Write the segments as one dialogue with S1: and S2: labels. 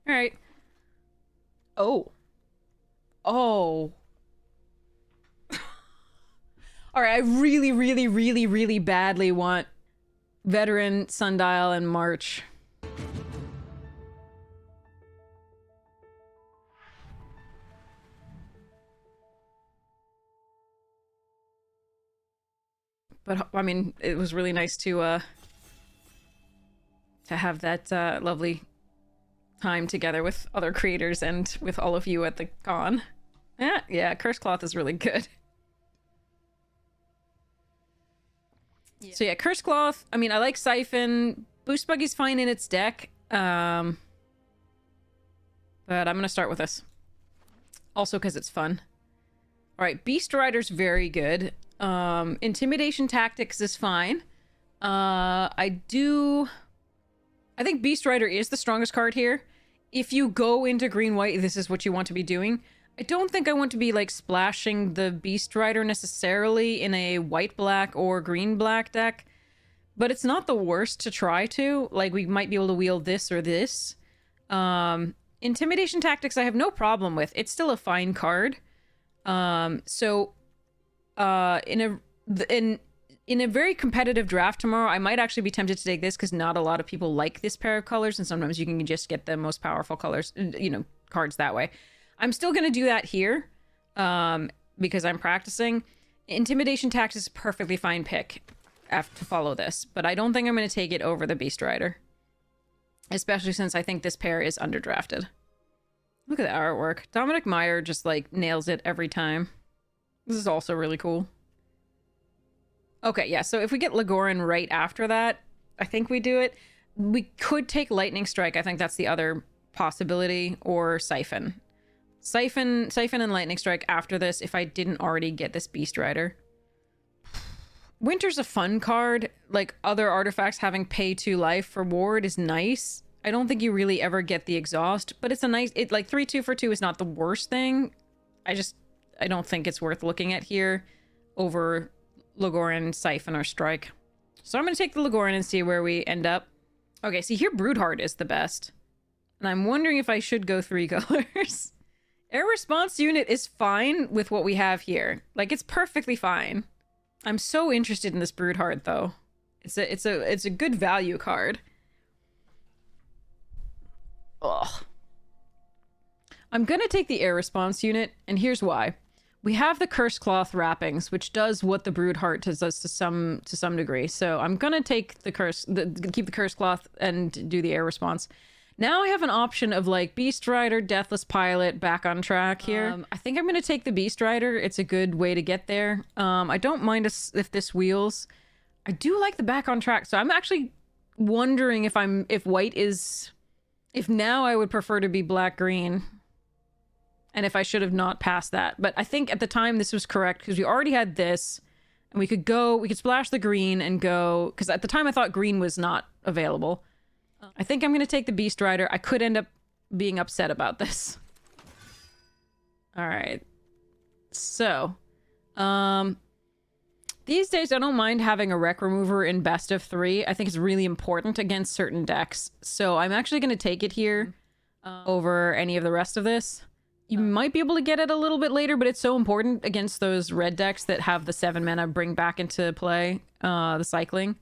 S1: All right. Oh. Oh. All right, I really, really, really, really badly want Veteran, Sundial, and March. But, I mean, it was really nice to have that lovely time together with other creators and with all of you at the con. Yeah, Curse Cloth is really good. Yeah. So yeah, Curse Cloth, I mean, I like Siphon. Boost Buggy's fine in its deck. But I'm gonna start with this. Also because it's fun. Alright, Beast Rider's very good. Intimidation Tactics is fine. I think Beast Rider is the strongest card here. If you go into green-white, this is what you want to be doing. I don't think I want to be, like, splashing the Beast Rider necessarily in a white-black or green-black deck. But it's not the worst to try to. Like, we might be able to wield this or this. Intimidation Tactics I have no problem with. It's still a fine card. In a very competitive draft tomorrow, I might actually be tempted to take this because not a lot of people like this pair of colors, and sometimes you can just get the most powerful colors, cards that way. I'm still going to do that here because I'm practicing. Intimidation Tactics is a perfectly fine pick to follow this, but I don't think I'm going to take it over the Beast Rider, especially since I think this pair is underdrafted. Look at the artwork. Dominic Meyer just, like, nails it every time. This is also really cool. Okay, yeah, so if we get Legoran right after that, I think we do it. We could take Lightning Strike. I think that's the other possibility, or Siphon. Siphon and Lightning Strike after this if I didn't already get this Beast Rider. Winter's a fun card. Like, other artifacts having pay 2 life for ward is nice. I don't think you really ever get the exhaust, but it's a nice... like, 3-2 for 2 is not the worst thing. I don't think it's worth looking at here over Legoran, Siphon, or Strike. So I'm going to take the Legoran and see where we end up. Okay, see here Broodheart is the best. And I'm wondering if I should go 3 colors. Air Response Unit is fine with what we have here. Like, it's perfectly fine. I'm so interested in this Broodheart, though. It's a good value card. Ugh. I'm gonna take the Air Response Unit, and here's why. We have the Curse Cloth wrappings, which does what the Broodheart does to some degree. So I'm gonna take keep the Curse Cloth and do the Air Response. Now I have an option of, like, Beast Rider, Deathless Pilot, back on track here. I think I'm gonna take the Beast Rider. It's a good way to get there. I don't mind if this wheels. I do like the back on track, so I'm actually wondering if white is... If now I would prefer to be black-green. And if I should have not passed that. But I think at the time this was correct because we already had this. And we could splash the green and go... Because at the time I thought green was not available. I think I'm going to take the Beast Rider. I could end up being upset about this. Alright. So. These days I don't mind having a Rec Remover in best of 3. I think it's really important against certain decks. So I'm actually going to take it here over any of the rest of this. You might be able to get it a little bit later, but it's so important against those red decks that have the 7 mana bring back into play the cycling.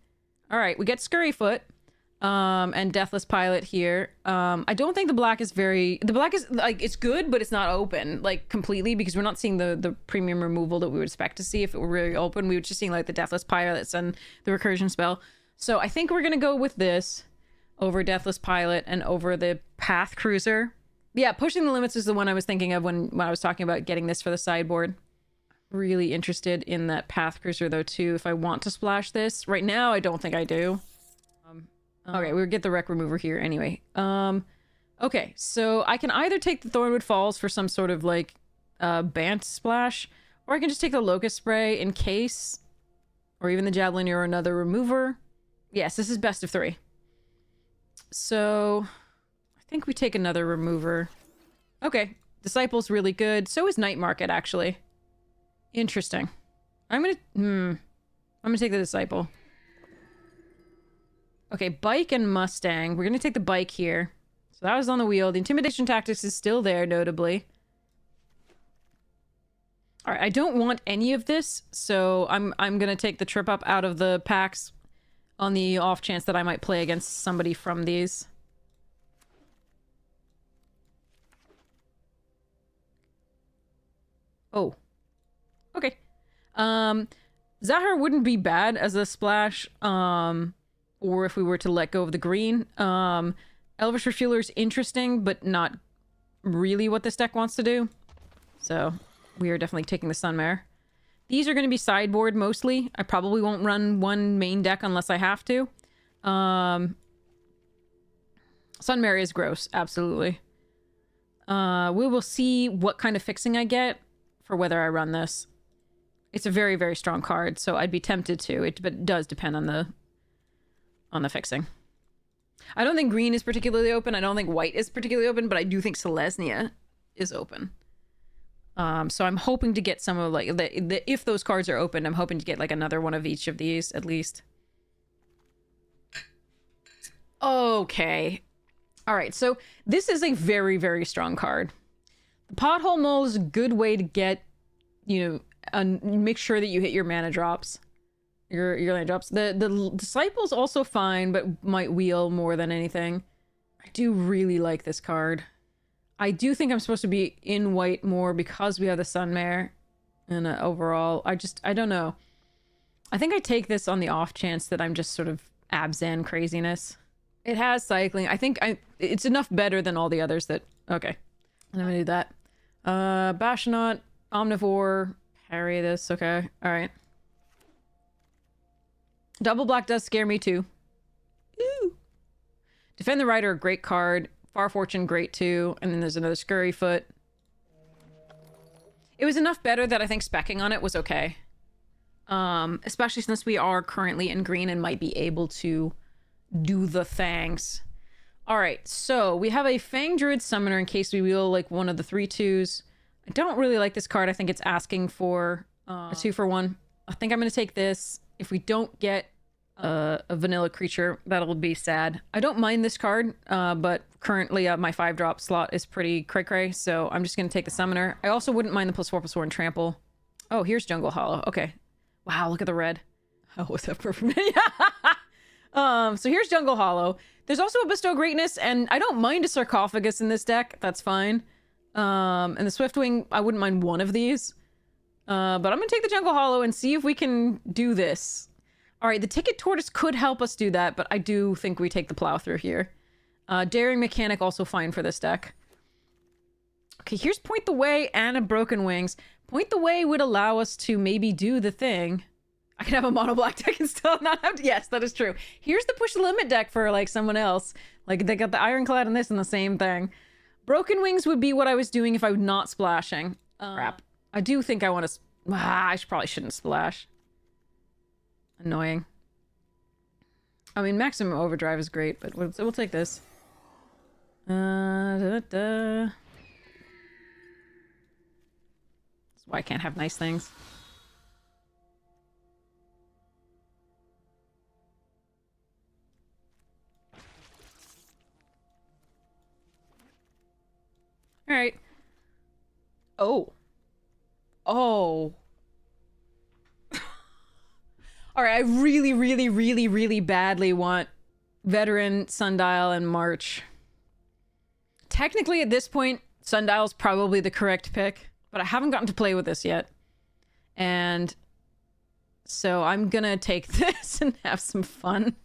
S1: Alright, we get Scurryfoot. And Deathless Pilot here. I don't think the black is the black is, like, it's good, but it's not open, like, completely, because we're not seeing the premium removal that we would expect to see if it were really open. We were just seeing, like, the Deathless Pilots and the recursion spell. So I think we're gonna go with this over Deathless Pilot and over the Path Cruiser. Yeah, Pushing the Limits is the one I was thinking of when I was talking about getting this for the sideboard. Really interested in that Path Cruiser, though, too, if I want to splash this. Right now, I don't think I do. Okay, we'll get the Rec Remover here anyway. Okay, so I can either take the Thornwood Falls for some sort of, like, Bant splash, or I can just take the Locust Spray in case, or even the Javelin or another remover. Yes, this is best of 3. So, I think we take another remover. Okay, Disciple's really good. So is Night Market, actually. Interesting. I'm gonna take the Disciple. Okay, Bike and Mustang. We're gonna take the Bike here. So that was on the wheel. The intimidation tactics is still there, notably. All right, I don't want any of this, so I'm gonna take the trip up out of the packs on the off chance that I might play against somebody from these. Oh. Okay. Zahar wouldn't be bad as a splash, or if we were to let go of the green. Elvish Refueler's interesting, but not really what this deck wants to do. So, we are definitely taking the Sunmare. These are going to be sideboard mostly. I probably won't run one main deck unless I have to. Sunmare is gross, absolutely. We will see what kind of fixing I get for whether I run this. It's a very, very strong card, so I'd be tempted to. But it does depend on the fixing. I don't think green is particularly open. I don't think white is particularly open, but I do think Selesnya is open. So I'm hoping to get some of, like, if those cards are open, I'm hoping to get, like, another one of each of these, at least. Okay. Alright, so this is a very, very strong card. The Pothole Mole is a good way to get, you know, make sure that you hit your mana drops. Your land drops. The Disciple's also fine, but might wheel more than anything. I do really like this card. I do think I'm supposed to be in white more because we have the Sunmare. And overall, I don't know. I think I take this on the off chance that I'm just sort of Abzan craziness. It has cycling. I think it's enough better than all the others that... Okay. I'm gonna do that. Bastionaut, Omnivore, parry this. Okay. Alright. Double black does scare me too. Ooh. Defend the Rider, a great card. Far Fortune, great too. And then there's another Scurryfoot. It was enough better that I think speccing on it was okay. Especially since we are currently in green and might be able to do the things. Alright, so we have a Fang Druid Summoner in case we wheel like one of the 3/2s. I don't really like this card. I think it's asking for a 2-for-1. I think I'm going to take this. If we don't get a vanilla creature, that'll be sad. I don't mind this card, but currently my 5-drop slot is pretty cray-cray, so I'm just going to take the Summoner. I also wouldn't mind the +4/+4 and Trample. Oh, here's Jungle Hollow. Okay. Wow, look at the red. Oh, what's that perfect? So here's Jungle Hollow. There's also a Bestow Greatness, and I don't mind a Sarcophagus in this deck. That's fine. And the Swiftwing, I wouldn't mind one of these. But I'm gonna take the Jungle Hollow and see if we can do this. Alright, the Ticket Tortoise could help us do that, but I do think we take the Plow Through here. Daring Mechanic also fine for this deck. Okay, here's Point the Way and a Broken Wings. Point the Way would allow us to maybe do the thing. I can have a mono black deck and still not have to... Yes, that is true. Here's the Push the Limit deck for, like, someone else. Like, they got the Ironclad and this and the same thing. Broken Wings would be what I was doing if I was not splashing. Crap. I do think I want to... I probably shouldn't splash. Annoying. I mean, Maximum Overdrive is great, but we'll take this. That's why I can't have nice things. Alright. Oh. Oh. Alright, I really, really, really, really badly want Veteran, Sundial, and March. Technically, at this point, Sundial's probably the correct pick, but I haven't gotten to play with this yet. And so I'm gonna take this and have some fun.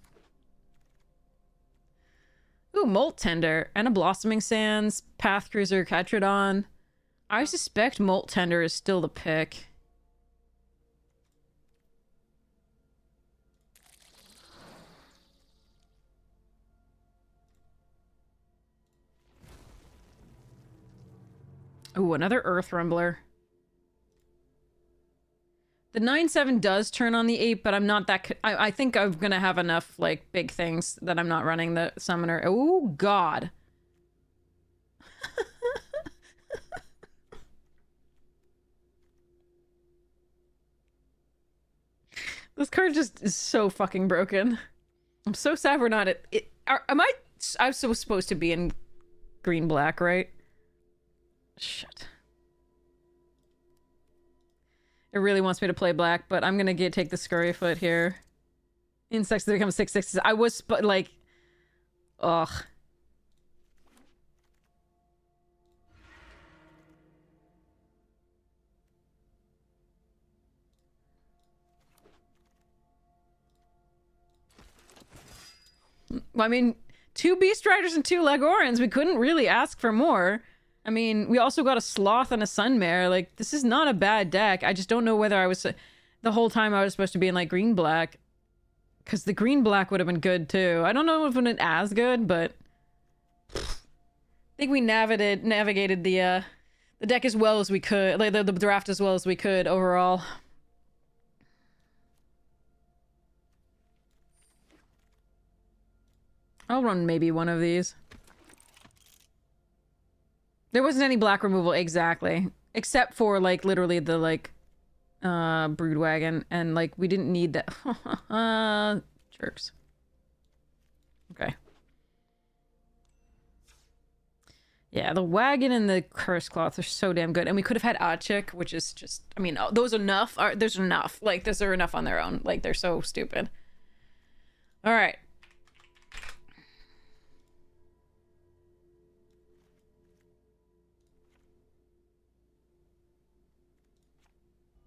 S1: Ooh, Molt Tender and a Blossoming Sands, Path Cruiser, Catrodon. I suspect Molt Tender is still the pick. Ooh, another Earth Rumbler. The 9/7 does turn on the 8, but I'm not that... I think I'm gonna have enough, like, big things that I'm not running the Summoner. Oh, God. This card just is so fucking broken. I'm so sad we're not at... I'm so supposed to be in green black, right? Shit. It really wants me to play black, but I'm gonna take the Scurryfoot here. Insects that become 6/6. I was like, ugh. Well, I mean, 2 Beast Riders and 2 Legorans. We couldn't really ask for more. I mean, we also got a Sloth and a Sunmare. Like, this is not a bad deck. I just don't know whether I was... The whole time I was supposed to be in, like, green-black. Because the green-black would have been good, too. I don't know if it would as good, but... I think we navigated the deck as well as we could. Like, the draft as well as we could, overall. I'll run maybe one of these. There wasn't any black removal, exactly. Except for, like, literally the, like, brood wagon. And, like, we didn't need that. Jerks. Okay. Yeah, the wagon and the curse cloth are so damn good. And we could have had Achik, which is just... I mean, those enough. There's enough. Like, those are enough on their own. Like, they're so stupid. Alright.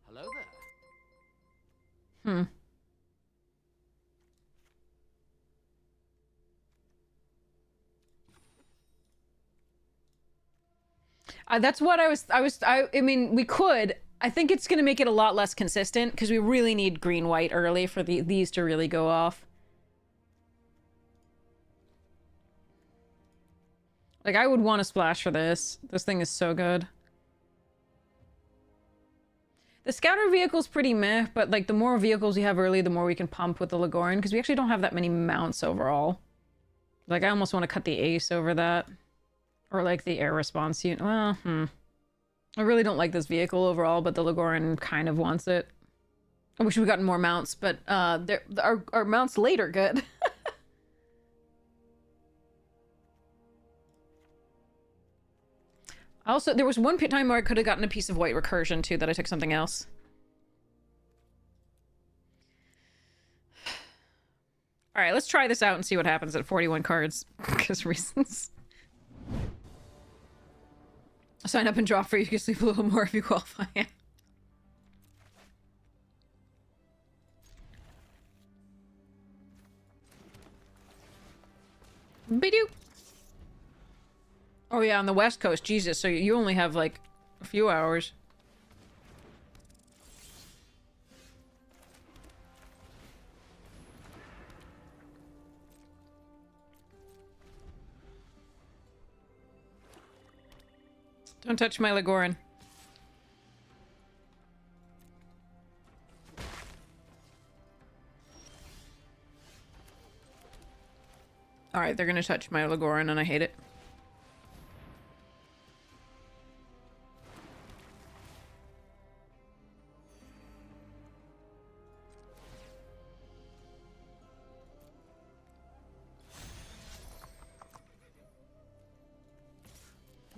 S2: Hello there.
S1: That's what I mean, we could. I think it's going to make it a lot less consistent because we really need green-white early for these to really go off. Like, I would want to splash for this. This thing is so good. The scouter vehicle's pretty meh, but, like, the more vehicles we have early, the more we can pump with the Legoran, because we actually don't have that many mounts overall. Like, I almost want to cut the Ace over that. Or, like, the air response unit. Well, I really don't like this vehicle overall, but the Legoran kind of wants it. I wish we gotten more mounts, but our mounts late are good. Also, there was one time where I could have gotten a piece of white recursion, too, that I took something else. Alright, let's try this out and see what happens at 41 cards. Because reasons. Sign up and drop for you can sleep a little more if you qualify. Bidoo! Oh yeah, on the West Coast, Jesus, so you only have, like, a few hours. Don't touch my Legoran. Alright, they're gonna touch my Legoran and I hate it.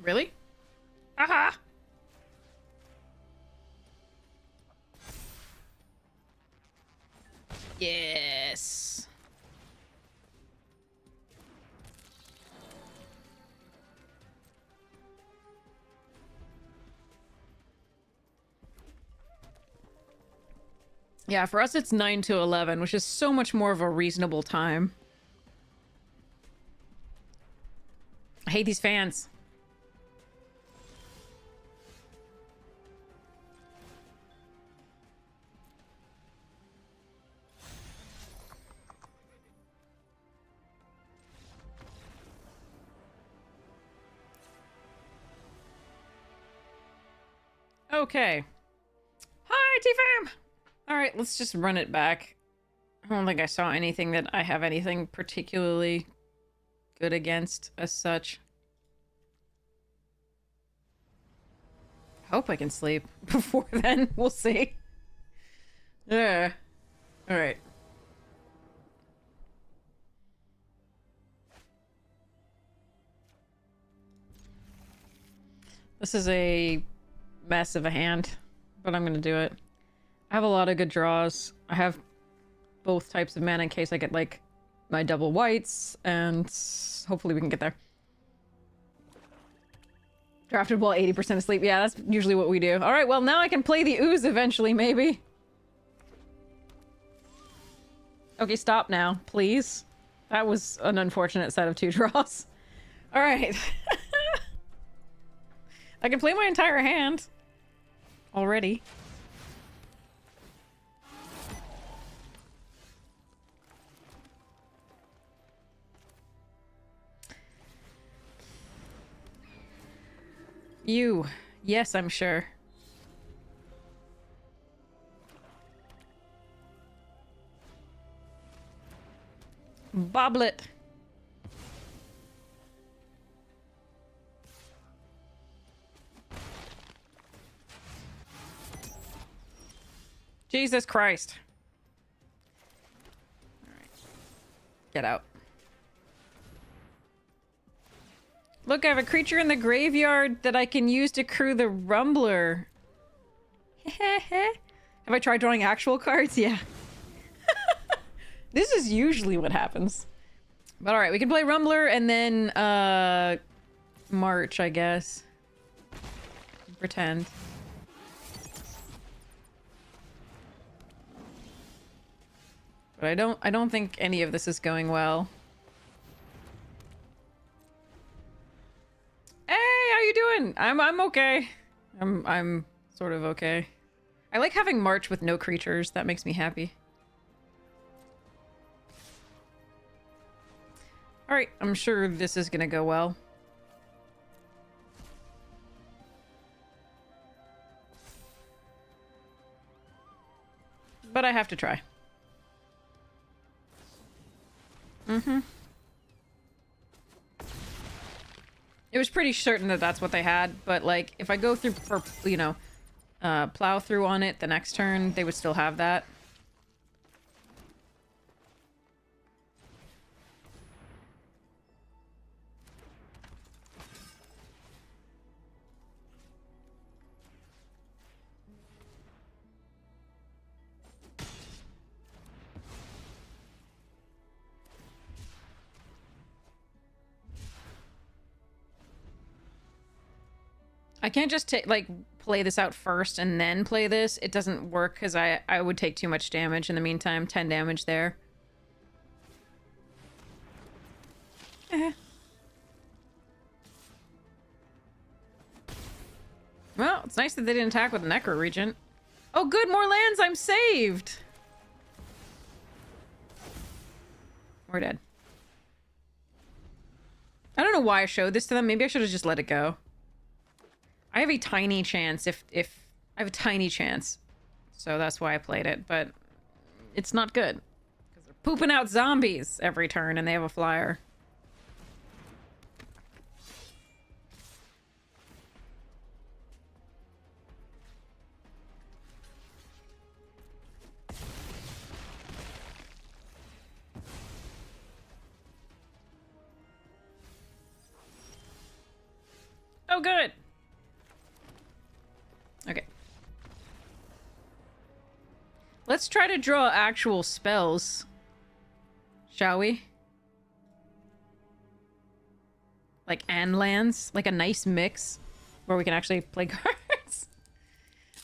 S1: Really? Aha! Yes. Yeah, for us it's 9 to 11, which is so much more of a reasonable time. I hate these fans. Okay. Hi, T-Fam! Alright, let's just run it back. I don't think I saw anything that I have anything particularly good against as such. Hope I can sleep before then. We'll see. Yeah. Alright. This is a mess of a hand, but I'm gonna do it. I have a lot of good draws. I have both types of mana in case I get, like, my double whites, and hopefully we can get there. Drafted while 80% asleep. Yeah, that's usually what we do. Alright, well, now I can play the ooze eventually, maybe. Okay, stop now, please. That was an unfortunate set of 2 draws. Alright. I can play my entire hand. Already. You. Yes, I'm sure. Boblet. Jesus Christ. All right. Get out. Look, I have a creature in the graveyard that I can use to crew the Rumbler. Have I tried drawing actual cards? Yeah. This is usually what happens. But alright, we can play Rumbler and then, March, I guess. Pretend. But I don't think any of this is going well. Hey, how you doing? I'm okay. I'm sort of okay. I like having March with no creatures. That makes me happy. Alright, I'm sure this is gonna go well. But I have to try. Mm-hmm. It was pretty certain that that's what they had, but, like, if I go through for, you know, plow through on it the next turn, they would still have that. I can't just like play this out first and then play this. It doesn't work because I would take too much damage in the meantime. 10 damage there. Well, it's nice that they didn't attack with a Necro Regent. Oh good, more lands! I'm saved! We're dead. I don't know why I showed this to them. Maybe I should have just let it go. I have a tiny chance if I have a tiny chance. So that's why I played it, but it's not good. Because they're pooping out zombies every turn and they have a flyer. Oh, good. Okay. Let's try to draw actual spells. Shall we? Like, and lands? Like a nice mix where we can actually play cards.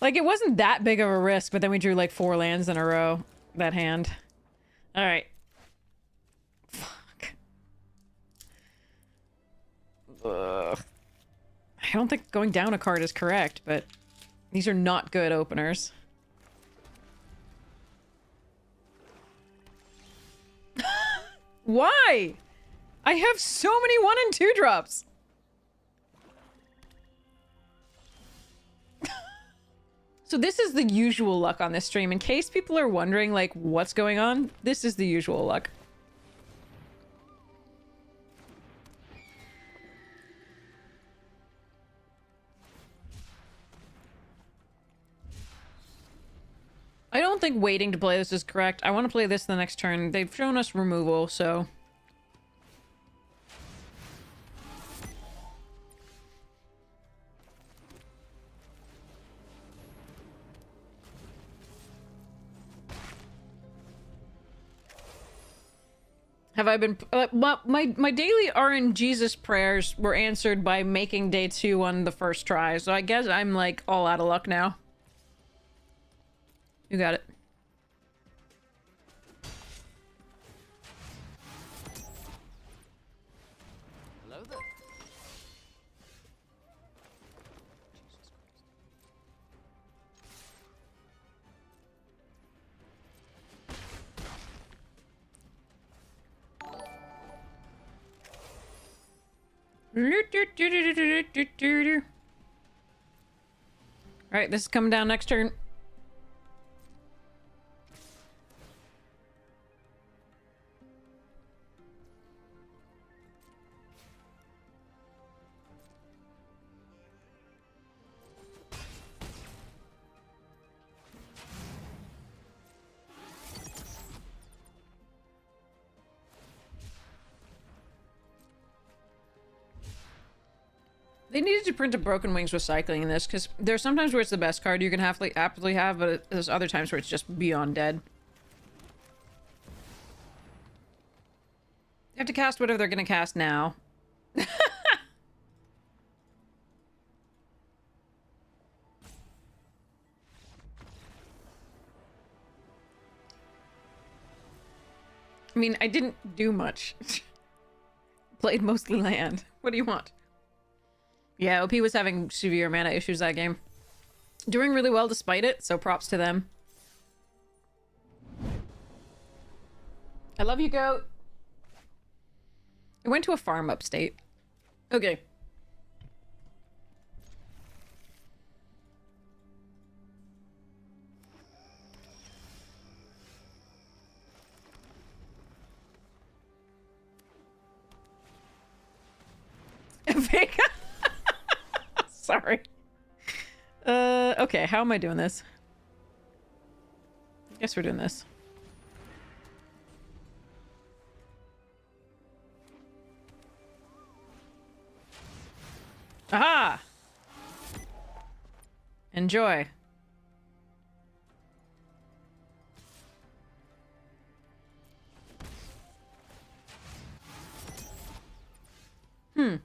S1: Like, it wasn't that big of a risk, but then we drew like 4 lands in a row. That hand. Alright. Fuck. Ugh. I don't think going down a card is correct, but these are not good openers. Why? I have so many 1 and 2 drops. So this is the usual luck on this stream. In case people are wondering, like, what's going on, this is the usual luck. I don't think waiting to play this is correct. I want to play this the next turn. They've shown us removal, so... Have I been... my daily RNGesus prayers were answered by making day 2 on the first try, so I guess I'm, like, all out of luck now. You got it.
S2: Hello there.
S1: Alright, this is coming down next turn. They needed to print a Broken Wings Recycling in this, because there's sometimes where it's the best card you can happily have, but there's other times where it's just beyond dead. You have to cast whatever they're gonna cast now. I mean, I didn't do much. Played mostly land. What do you want? Yeah, OP was having severe mana issues that game. Doing really well despite it, so props to them. I love you, goat. I went to a farm upstate. Okay. Vega. Sorry. Okay, how am I doing this? I guess we're doing this. Aha! Enjoy. Hmm.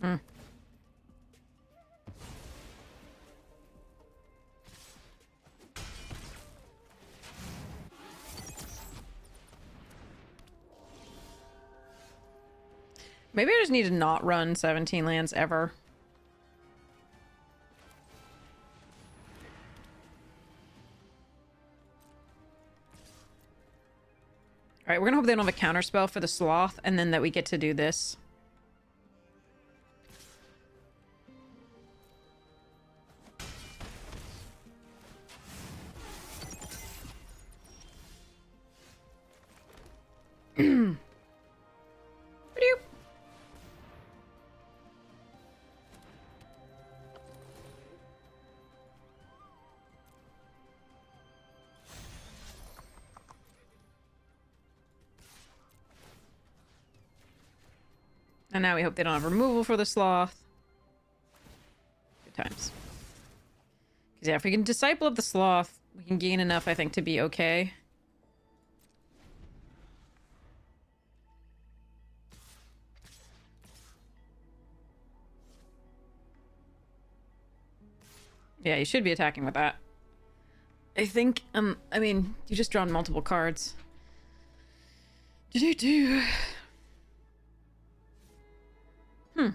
S1: Hmm. Maybe I just need to not run 17 lands ever. Alright, we're gonna hope they don't have a counterspell for the sloth, and then that we get to do this. Bloop. And now we hope they don't have removal for the sloth. Good times. Because yeah, if we can Disciple of the Sloth, we can gain enough, I think, to be okay. Yeah, you should be attacking with that. I think, I mean, you just drawn multiple cards. Do-do-do. Hmm.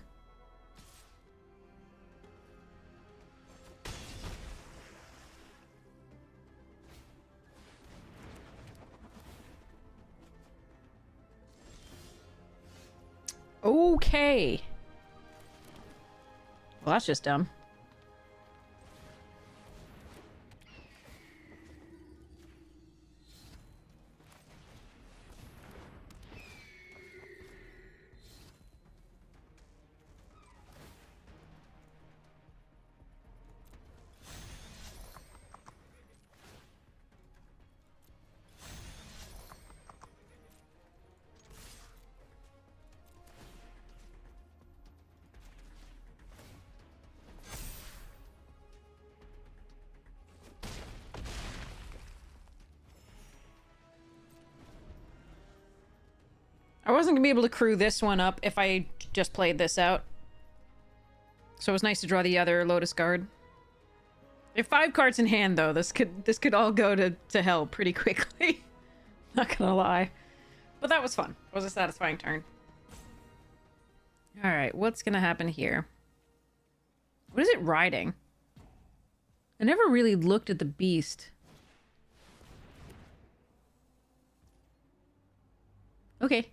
S1: Okay. Well, that's just dumb. I wasn't gonna be able to crew this one up if I just played this out. So it was nice to draw the other Lotus Guard. If 5 cards in hand, though, this could all go to hell pretty quickly. Not gonna lie. But that was fun. It was a satisfying turn. Alright, what's gonna happen here? What is it riding? I never really looked at the beast. Okay.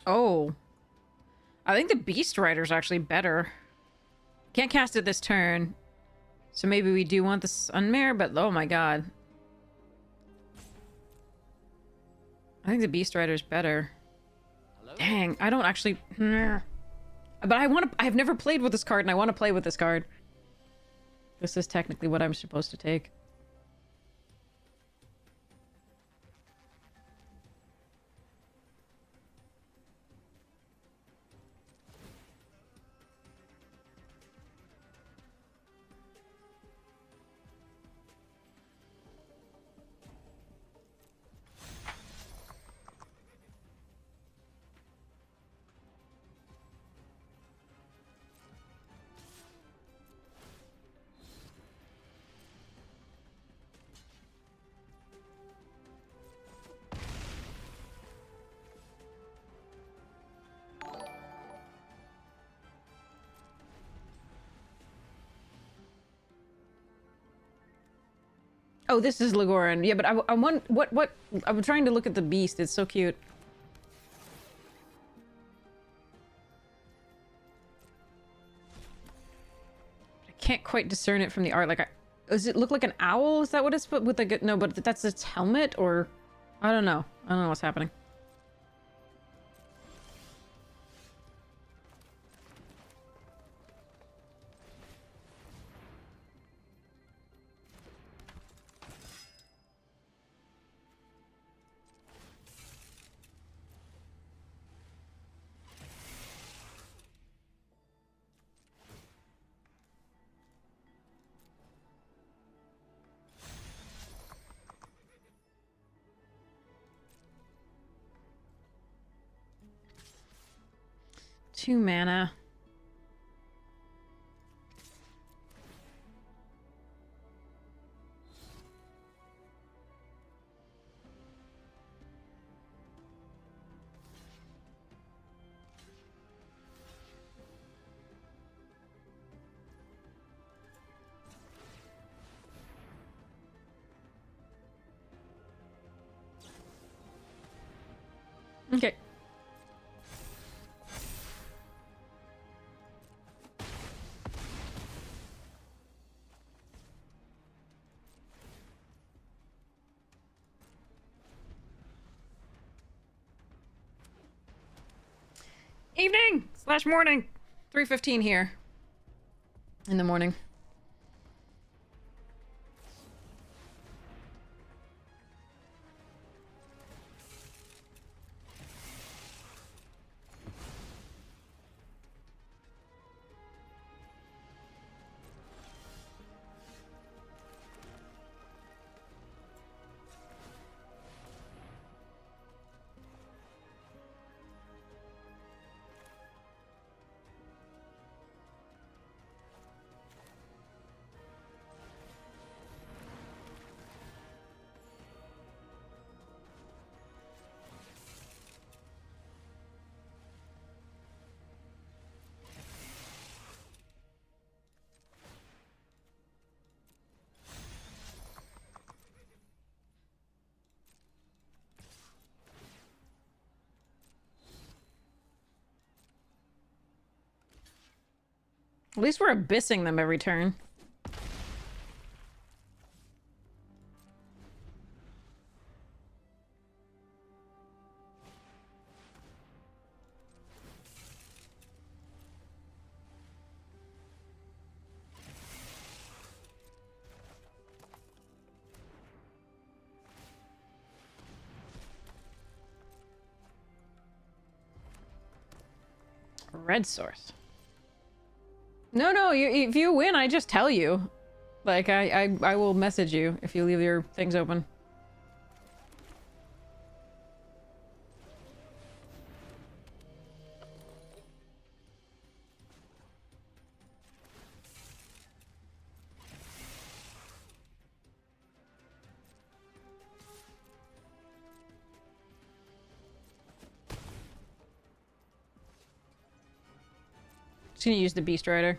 S1: Oh. I think the Beast Rider's actually better. Can't cast it this turn. So maybe we do want the Sunmare, but oh my god. I think the Beast Rider's better.
S2: Hello?
S1: Dang, I don't actually... But I've never played with this card, and I want to play with this card. This is technically what I'm supposed to take. Oh, this is Legoran. Yeah, but I want... What... I'm trying to look at the beast. It's so cute. I can't quite discern it from the art. Like, does it look like an owl? Is that what it's... With like... No, but that's its helmet? Or... I don't know. I don't know what's happening. Two mana. Okay. Evening / morning. 3:15 here. In the morning. At least we're abyssing them every turn. Red source. No, no, if you win, I just tell you. Like, I will message you if you leave your things open. Just gonna use the Beast Rider.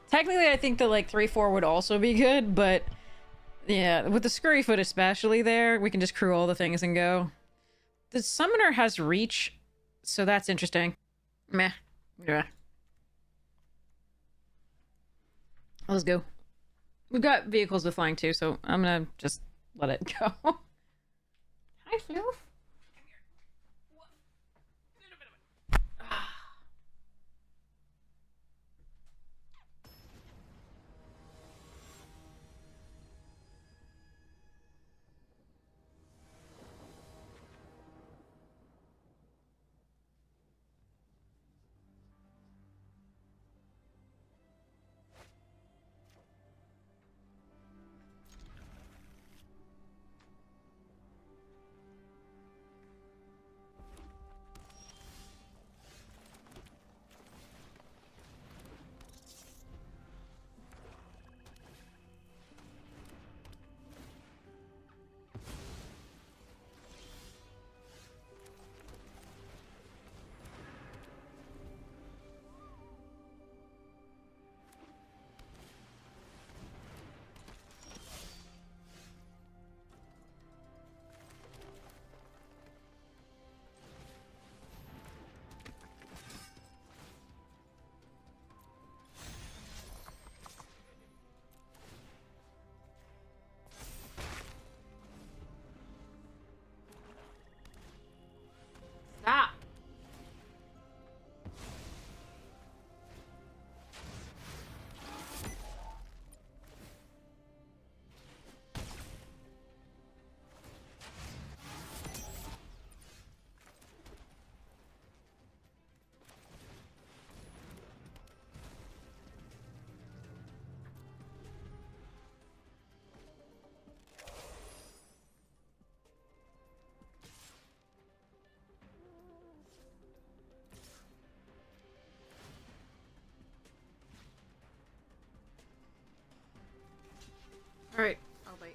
S1: Technically, I think the, like, 3-4 would also be good, but... Yeah, with the Scurryfoot especially there, we can just crew all the things and go. The Summoner has reach, so that's interesting. Meh. Yeah. Let's go. We've got vehicles with flying too, so I'm gonna just let it go. Hi, Floof. Stop. Alright, I'll wait.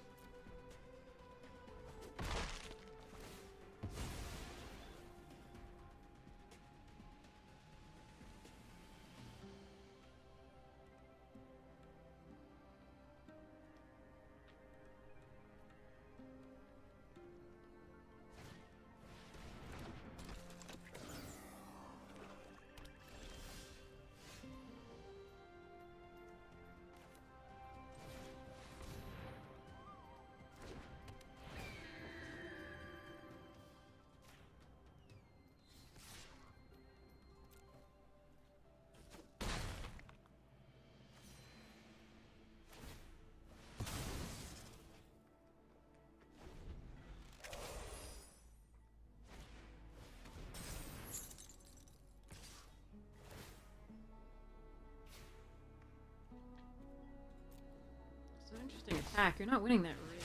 S1: So interesting attack. You're not winning that race.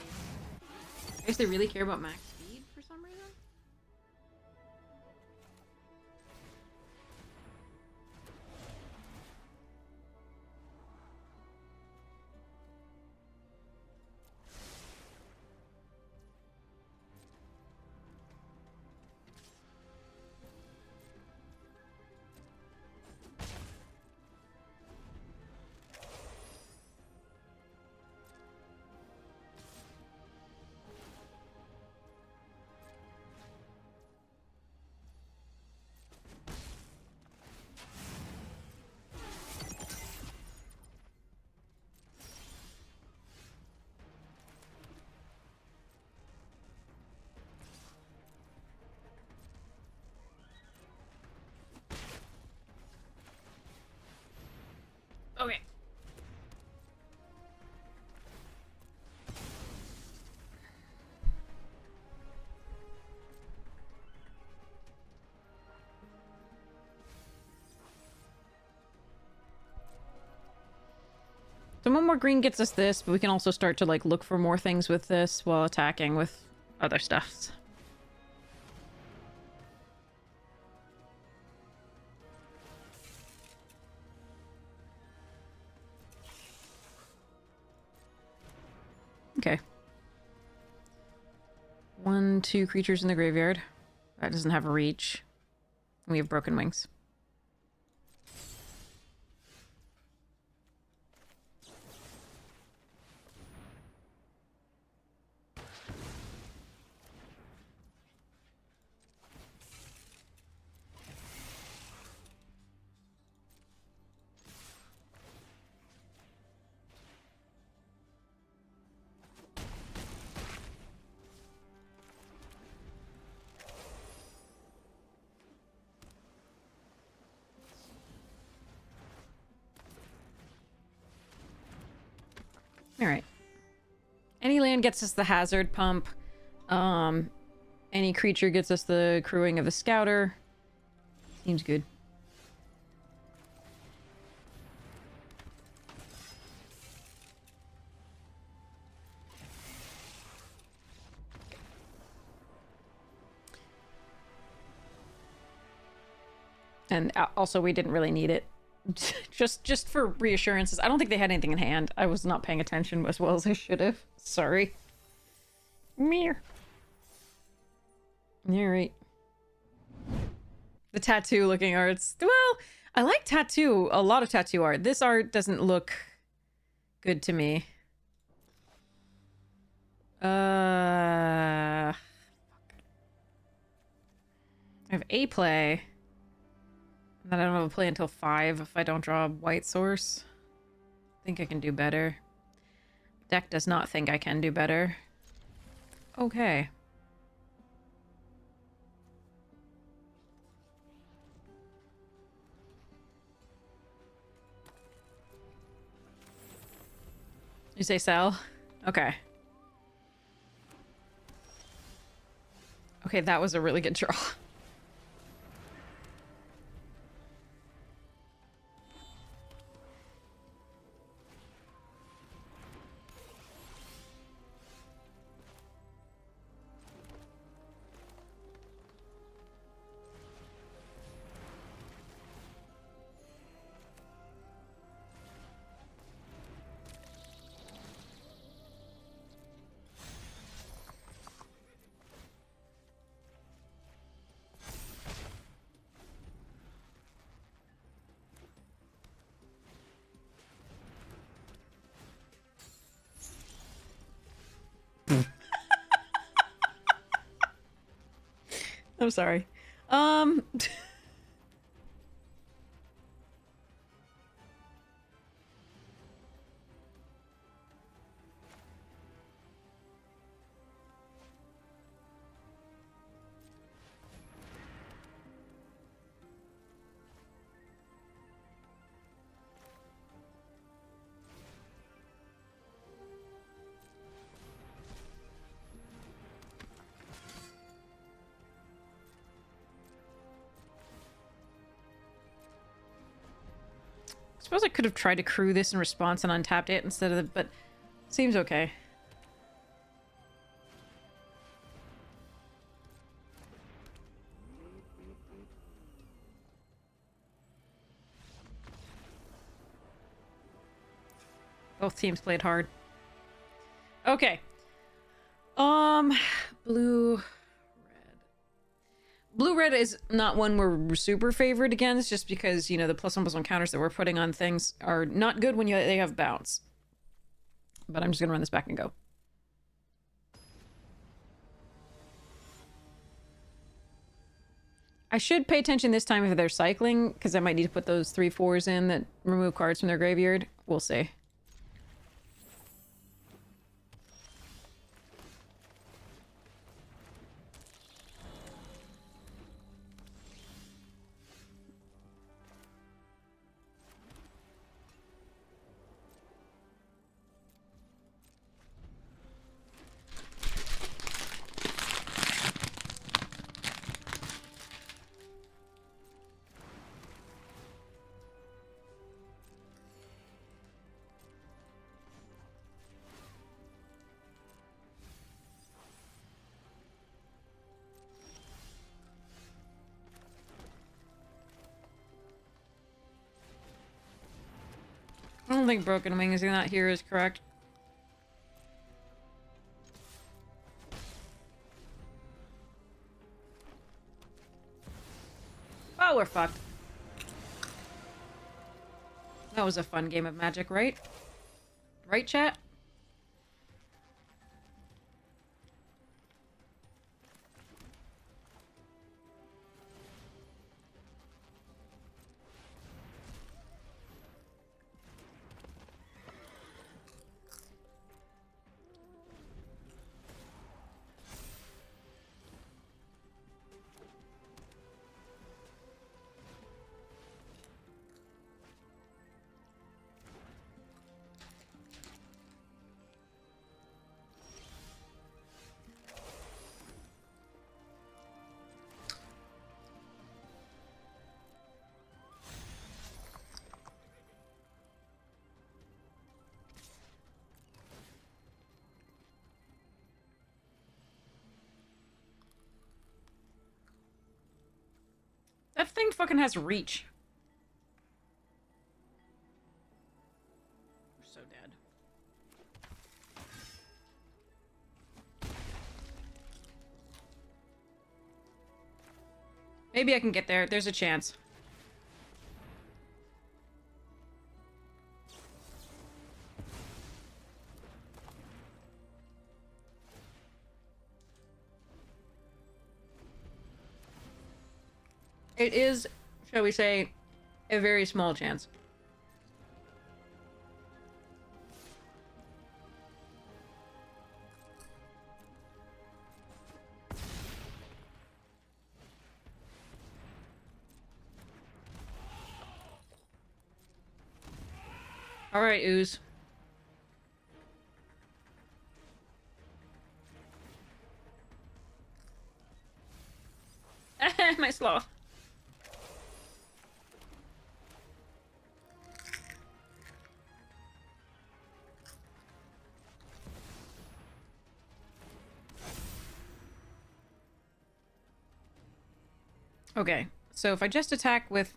S1: I guess they really care about max speed for some reason? So one more green gets us this, but we can also start to, like, look for more things with this while attacking with other stuffs. Okay. 1, 2 creatures in the graveyard. That doesn't have a reach. We have broken wings. Alright. Any land gets us the hazard pump. Any creature gets us the crewing of the scouter. Seems good. And also, we didn't really need it. just for reassurances. I don't think they had anything in hand. I was not paying attention as well as I should have. Sorry. Mere. Alright. The tattoo looking arts. Well, I like tattoo. A lot of tattoo art. This art doesn't look good to me. I have a play. And then I don't have a play until 5 if I don't draw a white source. I think I can do better. Deck does not think I can do better. Okay. You say sell? Okay. Okay, that was a really good draw. I'm sorry. Suppose I could have tried to crew this in response and untapped it instead of the, but seems okay. Both teams played hard. Okay. Blue, red. Blue-red is not one we're super favored against, just because, you know, the +1/+1 counters that we're putting on things are not good when they have bounce. But I'm just gonna run this back and go. I should pay attention this time if they're cycling, because I might need to put those 3/4s in that remove cards from their graveyard. We'll see. don't think Broken Wings in that here is correct. Oh, we're fucked. That was a fun game of Magic, right? Right, chat? That thing fucking has reach. We're so dead. Maybe I can get there. There's a chance. It is, shall we say, a very small chance. Alright, Ooze. My sloth. Okay, so if I just attack with...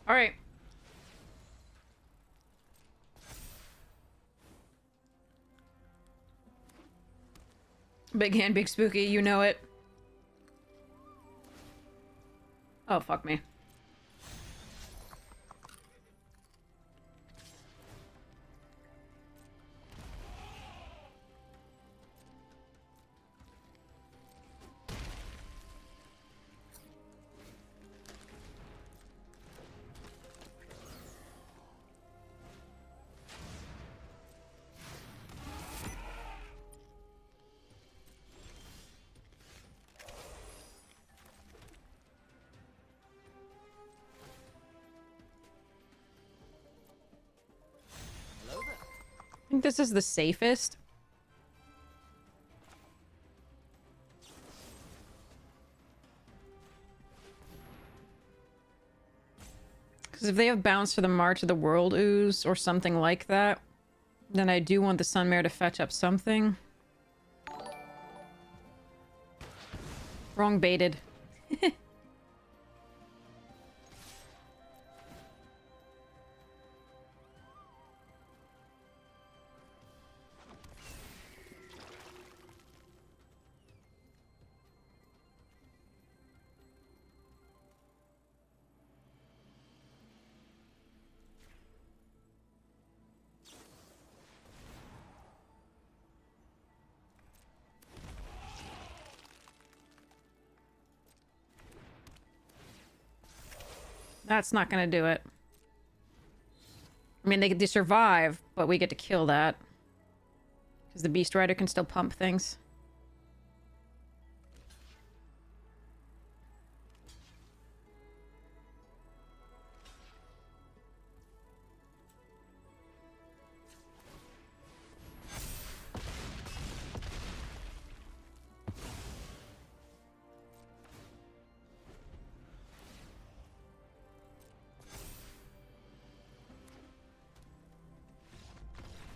S1: Alright. Big hand, big spooky, you know it. Oh, fuck me.
S2: Hello there.
S1: I think this is the safest. Because if they have bounce for the March of the World Ooze or something like that, then I do want the Sunmare to fetch up something. Wrong baited. That's not gonna do it. I mean, they survive, but we get to kill that. Because the Beast Rider can still pump things.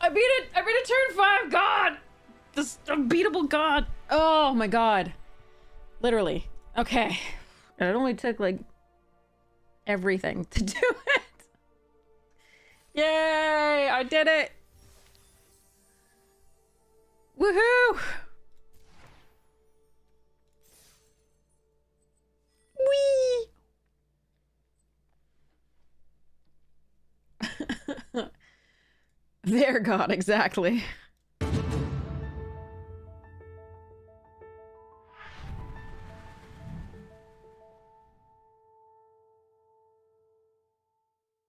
S1: I beat it! I beat it turn 5! God! This unbeatable god! Oh my god. Literally. Okay. And it only took, like, everything to do it. Yay! I did it! Woohoo! Whee! Their god, exactly.